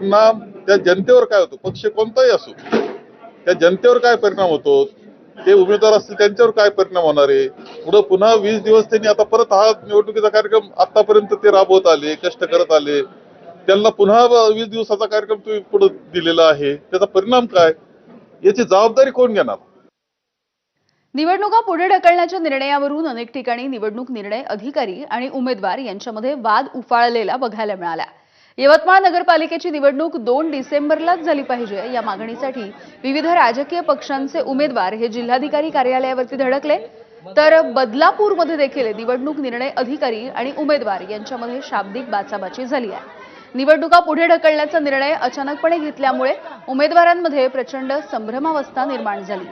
परिणाम त्या जनतेवर काय होतो, पक्ष कोणताही असो त्या जनतेवर काय परिणाम होतो, ते उमेदवार असतील त्यांच्यावर काय परिणाम होणार आहे. पुढे पुन्हा 20 दिवस त्यांनी आता परत हा निवडणुकीचा कार्यक्रम आतापर्यंत ते राबवत आले, कष्ट करत आले, त्यांना पुन्हा 20 दिवसाचा कार्यक्रम तुम्ही पुढे दिलेला आहे. त्याचा परिणाम काय, याची जबाबदारी कोण घेणार? निवडणुका पुढे ढकलण्याच्या निर्णयावरून अनेक ठिकाणी निवडणूक निर्णय अधिकारी आणि उमेदवार यांच्यामध्ये वाद उफाळलेला बघायला मिळाला। यवतमाळ नगरपालिकेची निवडणूक 2 डिसेंबरलाच झाली पाहिजे या मागणीसाठी विविध राजकीय पक्षांचे उमेदवार हे जिल्हाधिकारी कार्यालयावरती धडकले। तर बदलापूरमध्ये देखील निवडणूक निर्णय अधिकारी आणि उमेदवार यांच्यामध्ये शाब्दिक बाचाबाची झाली आहे। निवडणुका पुढे ढकलण्याचा निर्णय अचानकपणे घेतल्यामुळे उमेदवारांमध्ये प्रचंड संभ्रमावस्था निर्माण झाली।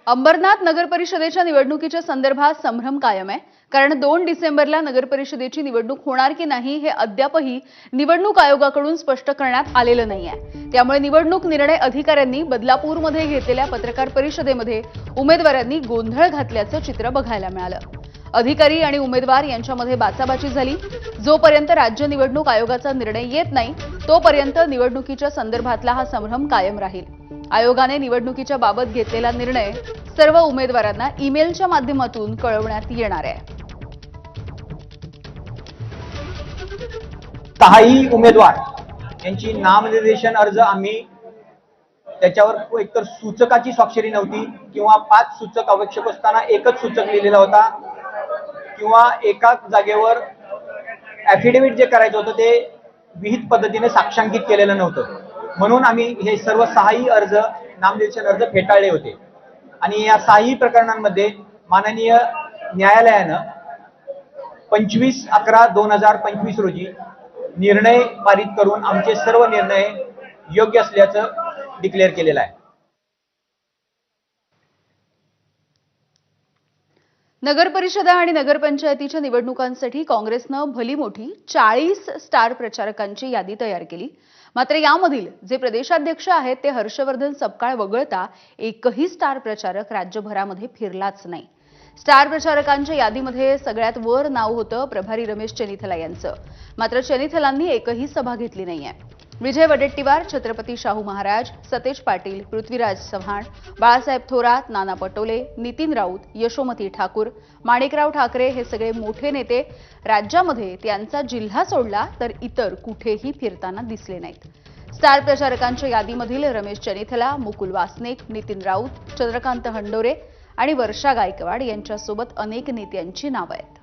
अंबरनाथ नगर परिषदेच्या निवडणुकीच्या संदर्भात संभ्रम कायम आहे, कारण 2 डिसेंबरला नगर परिषदेची निवडणूक होणार की नाही हे अद्यापही निवडणूक आयोगाकडून स्पष्ट करण्यात आलेलं नाहीये। त्यामुळे निवडणूक निर्णय अधिकाऱ्यांनी बदलापूरमध्ये घेतलेल्या पत्रकार परिषदेमध्ये उमेदवारांनी गोंधळ घातल्याचं चित्र बघायला मिळालं। अधिकारी आणि उमेदवार यांच्यामध्ये बाचाबाची झाली। जोपर्यंत राज्य निवडणूक आयोगाचा निर्णय येत नाही तोपर्यंत निवडणुकीच्या संदर्भातला हा संभ्रम कायम राहील। आयोगाने निवडणुकीच्या बाबत घेतलेला निर्णय सर्व उमेदवारांना ईमेलच्या माध्यमातून कळवण्यात येणार आहे। काही उमेदवार यांची नामनिर्देशन अर्ज आम्ही त्याच्यावर एकतर सूचकाची स्वाक्षरी नव्हती किंवा 5 सूचक आवश्यक असताना एकच सूचक लिहिलेला होता किंवा एकाच जागेवर ॲफिडेव्हिट जे करायचं होतं ते विहित पद्धतीने साक्षांकित केलेलं नव्हतं, म्हणून आम्ही हे सर्व 6ही अर्ज नामनिर्देशन अर्ज फेटाळले होते। आणि या 6ही प्रकरणांमध्ये माननीय न्यायालयानं 25/11/2025 रोजी निर्णय पारित करून आमचे सर्व निर्णय योग्य असल्याचं डिक्लेअर केलेलं आहे। नगर परिषदा आणि नगरपंचायतीच्या निवडणुकांसाठी काँग्रेसनं भली मोठी 40 स्टार प्रचारकांची यादी तयार केली। मात्र यामधील जे प्रदेशाध्यक्ष आहेत ते हर्षवर्धन सपकाळ वगळता एकही स्टार प्रचारक राज्यभरामध्ये फिरलाच नाही। स्टार प्रचारकांच्या यादीमध्ये सगळ्यात वर नाव होतं प्रभारी रमेश चेनिथला यांचं। मात्र चेनिथलांनी एकही सभा घेतली नाहीये। विजय वडेट्टीवार, छत्रपती शाहू महाराज, सतेज पाटील, पृथ्वीराज चव्हाण, बाळासाहेब थोरात, नाना पटोले, नितीन राऊत, यशोमती ठाकूर, माणिकराव ठाकरे हे सगळे मोठे नेते राज्यामध्ये त्यांचा जिल्हा सोडला तर इतर कुठेही फिरताना दिसले नाहीत। स्टार प्रचारकांच्या यादीमधील रमेश चेनिथला, मुकुल वासनिक, नितीन राऊत, चंद्रकांत हंडोरे आणि वर्षा गायकवाड यांच्यासोबत अनेक नेत्यांची नावं आहेत।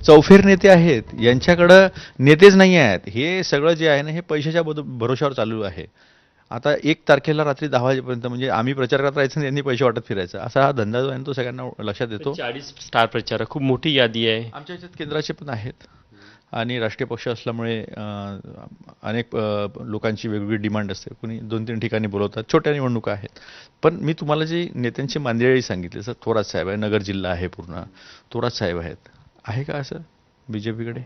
चौफेर नेते आहेत, यांच्याकडे नेतेच नाही आहेत। हे सगळं जे आहे ना हे पैशाच्या भरोशावर चालू आहे। आता 1 तारखेला रात्री 10 वाजेपर्यंत म्हणजे आम्ही प्रचार करत राहायचं आणि यांनी पैसे वाटत फिरायचं, असा हा धंदा जो आहे तो सगळ्यांना लक्षात येतो। 40 स्टार प्रचारक, खूप मोठी यादी आहे। आमच्या याच्यात केंद्राचे पण आहेत आणि राष्ट्रीय पक्ष असल्यामुळे अनेक लोकांची वेगवेगळी डिमांड असते। कोणी 2-3 ठिकाणी बोलवतात, छोट्या निवडणुका आहेत। पण मी तुम्हाला जी नेत्यांची मंडळी सांगितली, जसं थोरात साहेब आहे, नगर जिल्हा आहे पूर्ण, थोरात साहेब आहेत, आहे का असं बीजेपीकडे?